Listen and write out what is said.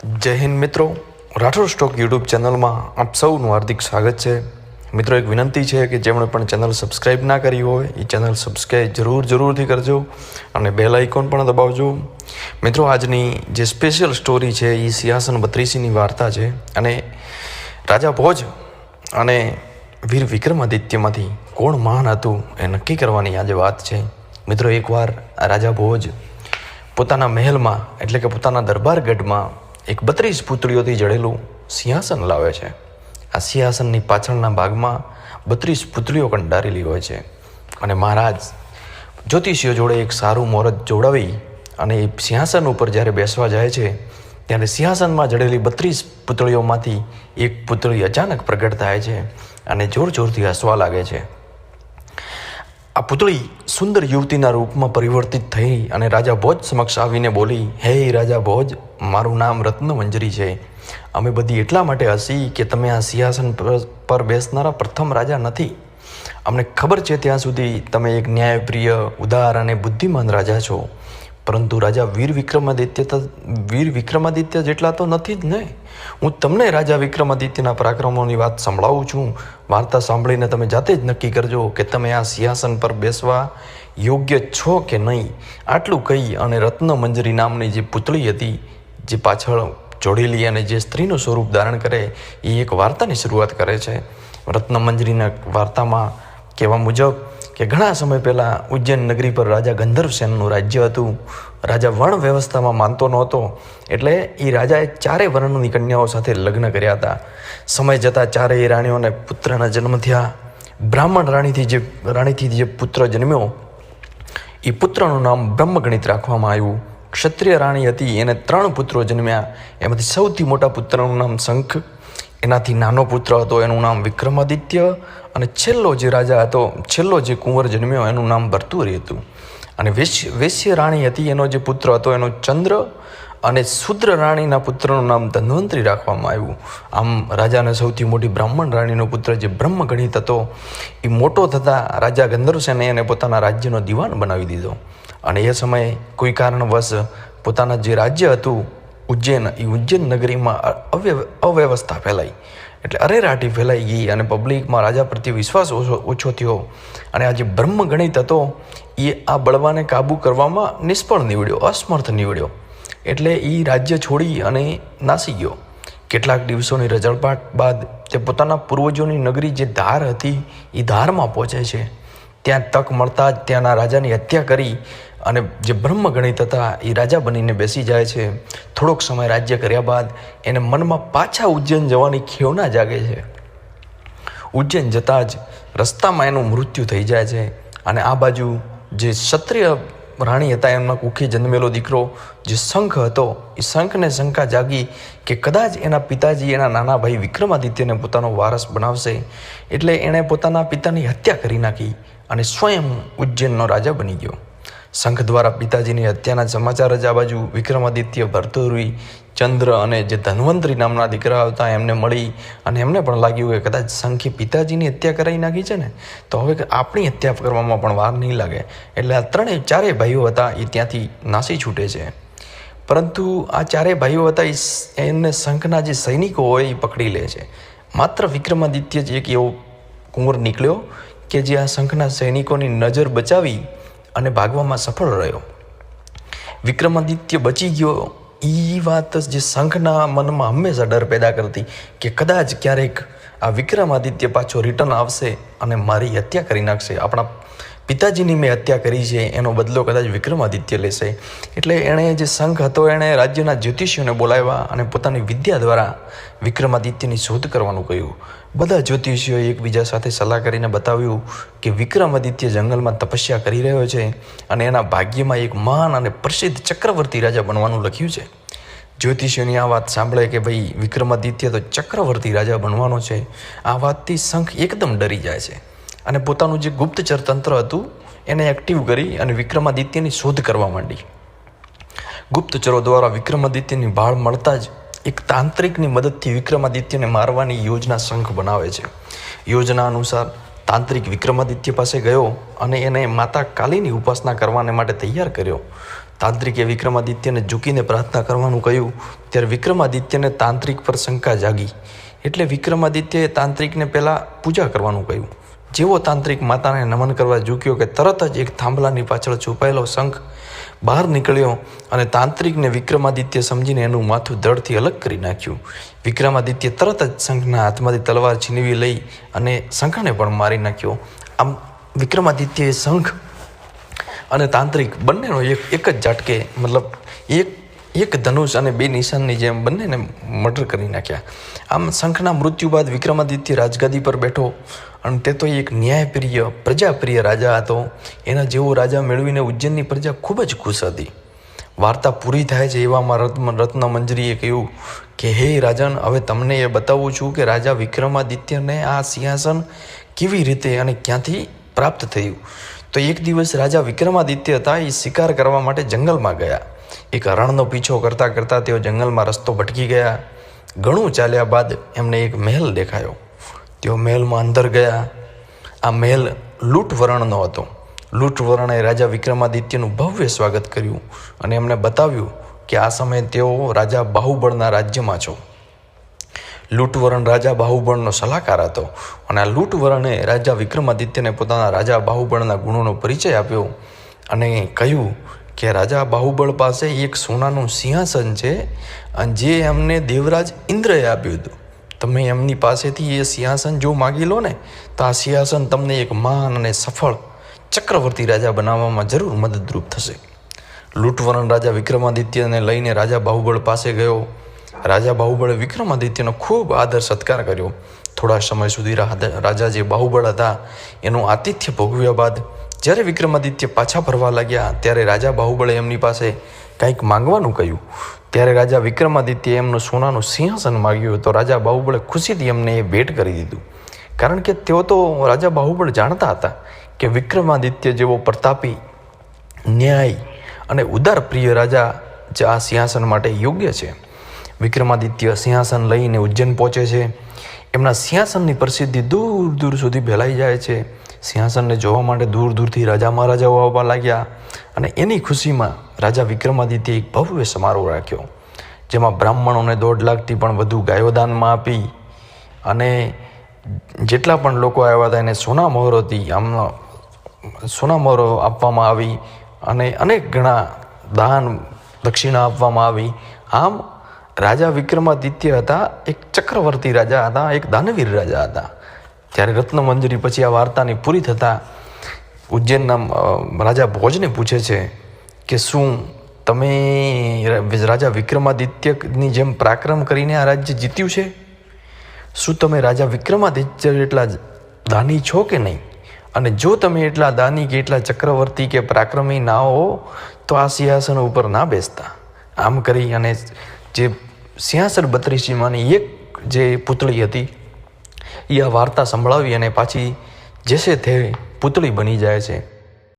જય હિન્દ મિત્રો, Rathod stock YouTube ચેનલમાં આપ સૌનું હાર્દિક સ્વાગત છે. મિત્રો, એક વિનંતી છે કે જેમણે પણ ચેનલ સબસ્ક્રાઈબ ના કરી હોય એ ચેનલ સબસ્ક્રાઈબ જરૂરથી કરજો અને બેલ આઇકોન પણ દબાવજો. મિત્રો, આજની જે સ્પેશિયલ સ્ટોરી છે એ સિંહાસન 32ની વાર્તા છે અને રાજા ભોજ અને વીર વિક્રમાદિત્યમાંથી કોણ મહાન હતું એ નક્કી કરવાની આજે વાત છે. મિત્રો, એકવાર રાજા ભોજ પોતાના મહેલમાં એટલે કે પોતાના દરબારગઢમાં એક 32 પૂતળીઓથી જડેલું સિંહાસન લાવે છે. આ સિંહાસનની પાછળના ભાગમાં 32 પૂતળીઓ કંડારેલી હોય છે અને મહારાજ જ્યોતિષીઓ જોડે એક સારું મુહૂર્ત જોડાવી અને એ સિંહાસન ઉપર જ્યારે બેસવા જાય છે ત્યારે સિંહાસનમાં જડેલી 32 પૂતળીઓમાંથી એક પૂતળી અચાનક પ્રગટ થાય છે અને જોરથી હસવા લાગે છે. આ પૂતળી સુંદર યુવતીના રૂપમાં પરિવર્તિત થઈ અને રાજા ભોજ સમક્ષ આવીને બોલી, હે રાજા ભોજ, મારું નામ રત્નમંજરી છે. અમે બધી એટલા માટે હસી કે તમે આ સિંહાસન પર બેસનારા પ્રથમ રાજા નથી. અમને ખબર છે ત્યાં સુધી તમે એક ન્યાયપ્રિય, ઉદાર અને બુદ્ધિમાન રાજા છો, પરંતુ રાજા વીર વિક્રમાદિત્ય જેટલા તો નથી જ ને. હું તમને રાજા વિક્રમાદિત્યના પરાક્રમોની વાત સંભળાવું છું. વાર્તા સાંભળીને તમે જાતે જ નક્કી કરજો કે તમે આ સિંહાસન પર બેસવા યોગ્ય છો કે નહીં. આટલું કહી અને રત્નમંજરી નામની જે પૂતળી હતી, જે પાછળ જોડેલી અને જે સ્ત્રીનું સ્વરૂપ ધારણ કરે, એ એક વાર્તાની શરૂઆત કરે છે. રત્નમંજરીના વાર્તામાં કહેવા મુજબ કે ઘણા સમય પહેલાં ઉજ્જૈન નગરી પર રાજા ગંધર્વસેનનું રાજ્ય હતું. રાજા વર્ણ વ્યવસ્થામાં માનતો નહોતો, એટલે એ રાજાએ 4 વર્ણની કન્યાઓ સાથે લગ્ન કર્યા હતા. સમય જતાં 4 રાણીઓને પુત્રના જન્મ થયા. બ્રાહ્મણ રાણીથી જે પુત્ર જન્મ્યો એ પુત્રનું નામ બ્રહ્મગણિત રાખવામાં આવ્યું. ક્ષત્રિય રાણી હતી, એને 3 પુત્રો જન્મ્યા. એમાંથી સૌથી મોટા પુત્રનું નામ શંખ, એનાથી નાનો પુત્ર હતો એનું નામ વિક્રમાદિત્ય, અને છેલ્લો જે કુંવર જન્મ્યો એનું નામ ભર્તુહરી હતું. અને વૈશ્ય રાણી હતી, એનો જે પુત્ર હતો એનો ચંદ્ર, અને શુદ્ર રાણીના પુત્રનું નામ ધન્વંતરી રાખવામાં આવ્યું. આમ રાજાને સૌથી મોટી બ્રાહ્મણ રાણીનો પુત્ર જે બ્રહ્મગણિત હતો એ મોટો થતાં રાજા ગંધર્વસેને એને પોતાના રાજ્યનો દિવાન બનાવી દીધો. અને એ સમયે કોઈ કારણવશ પોતાના જે રાજ્ય હતું ઉજ્જૈન નગરીમાં અવ્યવસ્થા ફેલાઈ, એટલે અરેરાટી ફેલાઈ ગઈ અને પબ્લિકમાં રાજા પ્રત્યે વિશ્વાસ ઓછો થયો. અને આ જે બ્રહ્મગણિત હતો એ આ બળવાને કાબૂ કરવામાં નિષ્ફળ નીવડ્યો, અસમર્થ નીવડ્યો. એટલે એ રાજ્ય છોડી અને નાસી ગયો. કેટલાક દિવસોની રજળપાટ બાદ તે પોતાના પૂર્વજોની નગરી જે ધાર હતી એ ધારમાં પહોંચે છે. ત્યાં તક મળતા જ ત્યાંના રાજાની હત્યા કરી અને જે બ્રહ્મગણિત હતા એ રાજા બનીને બેસી જાય છે. થોડોક સમય રાજ્ય કર્યા બાદ એને મનમાં પાછા ઉજ્જૈન જવાની ખેવના જાગે છે. ઉજ્જૈન જતાં જ રસ્તામાં એનું મૃત્યુ થઈ જાય છે. અને આ બાજુ જે ક્ષત્રિય રાણી હતા એમના કુખે જન્મેલો દીકરો જે શંખ હતો એ શંખને શંકા જાગી કે કદાચ એના પિતાજી એના નાના ભાઈ વિક્રમાદિત્યને પોતાનો વારસ બનાવશે. એટલે એણે પોતાના પિતાની હત્યા કરી નાખી અને સ્વયં ઉજ્જૈનનો રાજા બની ગયો. શંખ દ્વારા પિતાજીની હત્યાના સમાચાર જ આ બાજુ વિક્રમાદિત્ય, ભર્તુહરી, ચંદ્ર અને જે ધન્વંતરી નામના દીકરા હતા એમને મળી અને એમને પણ લાગ્યું કે કદાચ શંખે પિતાજીની હત્યા કરાવી નાખી છે ને, તો હવે આપણી હત્યા કરવામાં પણ વાર નહીં લાગે. એટલે આ 4 ભાઈઓ હતા એ ત્યાંથી નાસી છૂટે છે. પરંતુ આ 4 ભાઈઓ હતા એમને શંખના જે સૈનિકો હોય એ પકડી લે છે. માત્ર વિક્રમાદિત્ય જ એક એવો કુંવર નીકળ્યો કે જે આ શંખના સૈનિકોની નજર બચાવી અને ભાગવામાં સફળ રહ્યો. વિક્રમાદિત્ય બચી ગયો એ વાત જે શંખના મનમાં હંમેશા ડર પેદા કરતી કે કદાચ ક્યારેક આ વિક્રમાદિત્ય પાછો રિટર્ન આવશે અને મારી હત્યા કરી નાખશે. આપણા પિતાજીની મેં હત્યા કરી છે એનો બદલો કદાચ વિક્રમાદિત્ય લેશે. એટલે એણે જે શંખ હતો એણે રાજ્યના જ્યોતિષીઓને બોલાવ્યા અને પોતાની વિદ્યા દ્વારા વિક્રમાદિત્યની શોધ કરવાનું કહ્યું. બધા જ્યોતિષીઓએ એકબીજા સાથે સલાહ કરીને બતાવ્યું કે વિક્રમાદિત્ય જંગલમાં તપસ્યા કરી રહ્યો છે અને એના ભાગ્યમાં એક મહાન અને પ્રસિદ્ધ ચક્રવર્તી રાજા બનવાનું લખ્યું છે. જ્યોતિષીઓની આ વાત સાંભળે કે ભાઈ વિક્રમાદિત્ય તો ચક્રવર્તી રાજા બનવાનો છે, આ વાતથી શંખ એકદમ ડરી જાય છે અને પોતાનું જે ગુપ્તચર તંત્ર હતું એને એક્ટિવ કરી અને વિક્રમાદિત્યની શોધ કરવા માંડી. ગુપ્તચરો દ્વારા વિક્રમાદિત્યની ભાળ મળતા જ એક તાંત્રિકની મદદથી વિક્રમાદિત્યને મારવાની યોજના શંખ બનાવે છે. યોજના અનુસાર તાંત્રિક વિક્રમાદિત્ય પાસે ગયો અને એને માતા કાલીની ઉપાસના કરવાને માટે તૈયાર કર્યો. તાંત્રિકે વિક્રમાદિત્યને ઝૂકીને પ્રાર્થના કરવાનું કહ્યું ત્યારે વિક્રમાદિત્યને તાંત્રિક પર શંકા જાગી. એટલે વિક્રમાદિત્યએ તાંત્રિકને પહેલાં પૂજા કરવાનું કહ્યું. જેવો તાંત્રિક માતાને નમન કરવા ઝૂક્યો કે તરત જ એક થાંભલાની પાછળ છુપાયેલો શંખ બહાર નીકળ્યો અને તાંત્રિકને વિક્રમાદિત્ય સમજીને એનું માથું ધડથી અલગ કરી નાખ્યું. વિક્રમાદિત્ય તરત જ શંખના હાથમાંથી તલવાર છીનવી લઈ અને શંખને પણ મારી નાખ્યો. આમ વિક્રમાદિત્યએ શંખ અને તાંત્રિક બંનેનો એક જ ઝાટકે મતલબ એક ધનુષ અને બે નિશાનની જેમ બંનેને મર્ડર કરી નાખ્યા. આમ શંખના મૃત્યુ બાદ વિક્રમાદિત્ય રાજગાદી પર બેઠો અને તે તો એક ન્યાયપ્રિય પ્રજાપ્રિય રાજા હતો. એના જેવો રાજા મેળવીને ઉજ્જૈનની પ્રજા ખૂબ જ ખુશ હતી. વાર્તા પૂરી થાય છે એવામાં રત્નમંજરીએ કહ્યું કે હે રાજન, હવે તમને એ બતાવું છું કે રાજા વિક્રમાદિત્યને આ સિંહાસન કેવી રીતે અને ક્યાંથી પ્રાપ્ત થયું. તો એક દિવસ રાજા વિક્રમાદિત્ય હતા એ શિકાર કરવા માટે જંગલમાં ગયા. એક હરણનો પીછો કરતાં કરતાં તેઓ જંગલમાં રસ્તો ભટકી ગયા. ઘણું ચાલ્યા બાદ એમને એક મહેલ દેખાયો. તેઓ મહેલમાં અંદર ગયા. આ મહેલ લૂંટવરણનો હતો. લૂંટવરણે રાજા વિક્રમાદિત્યનું ભવ્ય સ્વાગત કર્યું અને એમને બતાવ્યું કે આ સમયે તેઓ રાજા બાહુબળના રાજ્યમાં છો. લૂંટવરણ રાજા બાહુબળનો સલાહકાર હતો અને આ લૂંટવરણે રાજા વિક્રમાદિત્યને પોતાના રાજા બાહુબળના ગુણોનો પરિચય આપ્યો અને કહ્યું કે રાજા બાહુબળ પાસે એક સોનાનું સિંહાસન છે અને જે એમને દેવરાજ ઇન્દ્રએ આપ્યું હતું. તમે એમની પાસેથી એ સિંહાસન જો માગી લો ને તો આ સિંહાસન તમને એક મહાન અને સફળ ચક્રવર્તી રાજા બનાવવામાં જરૂર મદદરૂપ થશે. લૂંટવરણ રાજા વિક્રમાદિત્યને લઈને રાજા બાહુબળ પાસે ગયો. રાજા બાહુબળે વિક્રમાદિત્યનો ખૂબ આદર સત્કાર કર્યો. થોડા સમય સુધી રાજા જે બાહુબળ હતા એનું આતિથ્ય ભોગવ્યા બાદ જ્યારે વિક્રમાદિત્ય પાછા ફરવા લાગ્યા ત્યારે રાજા બાહુબળે એમની પાસે કંઈક માંગવાનું કહ્યું. ત્યારે રાજા વિક્રમાદિત્યએ એમનું સોનાનું સિંહાસન માગ્યું તો રાજા બાહુબળે ખુશીથી એમને એ ભેટ કરી દીધું. કારણ કે તેઓ તો રાજા બાહુબળ જાણતા હતા કે વિક્રમાદિત્ય જેવો પ્રતાપી, ન્યાય અને ઉદાર પ્રિય રાજા જ આ સિંહાસન માટે યોગ્ય છે. વિક્રમાદિત્ય સિંહાસન લઈને ઉજ્જૈન પહોંચે છે. એમના સિંહાસનની પ્રસિદ્ધિ દૂર દૂર સુધી ફેલાઈ જાય છે. સિંહાસનને જોવા માટે દૂર દૂરથી રાજા મહારાજાઓ આવવા લાગ્યા અને એની ખુશીમાં રાજા વિક્રમાદિત્યએ એક ભવ્ય સમારોહ રાખ્યો જેમાં બ્રાહ્મણોને 1.5 લાખથી પણ વધુ ગાયો દાનમાં આપી અને જેટલા પણ લોકો આવ્યા હતા એને સોના મહોરો આપવામાં આવી અને અનેક ગણા દાન દક્ષિણા આપવામાં આવી. આમ રાજા વિક્રમાદિત્ય હતા એક ચક્રવર્તી રાજા હતા, એક દાનવીર રાજા હતા. ત્યારે રત્નમંજરી પછી આ વાર્તાની પૂરી થતાં ઉજ્જૈનના રાજા ભોજને પૂછે છે કે શું તમે રાજા વિક્રમાદિત્યની જેમ પરાક્રમ કરીને આ રાજ્ય જીત્યું છે? શું તમે રાજા વિક્રમાદિત્ય એટલા દાની છો કે નહીં? અને જો તમે એટલા દાની કે એટલા ચક્રવર્તી કે પરાક્રમી ના હો તો આ સિંહાસન ઉપર ના બેસતા. આમ કરી અને જે સિંહાસન 32માંની એક જે પુતળી હતી એ આ વાર્તા સંભળાવી અને પાછી જેસે તે પુતળી બની જાય છે.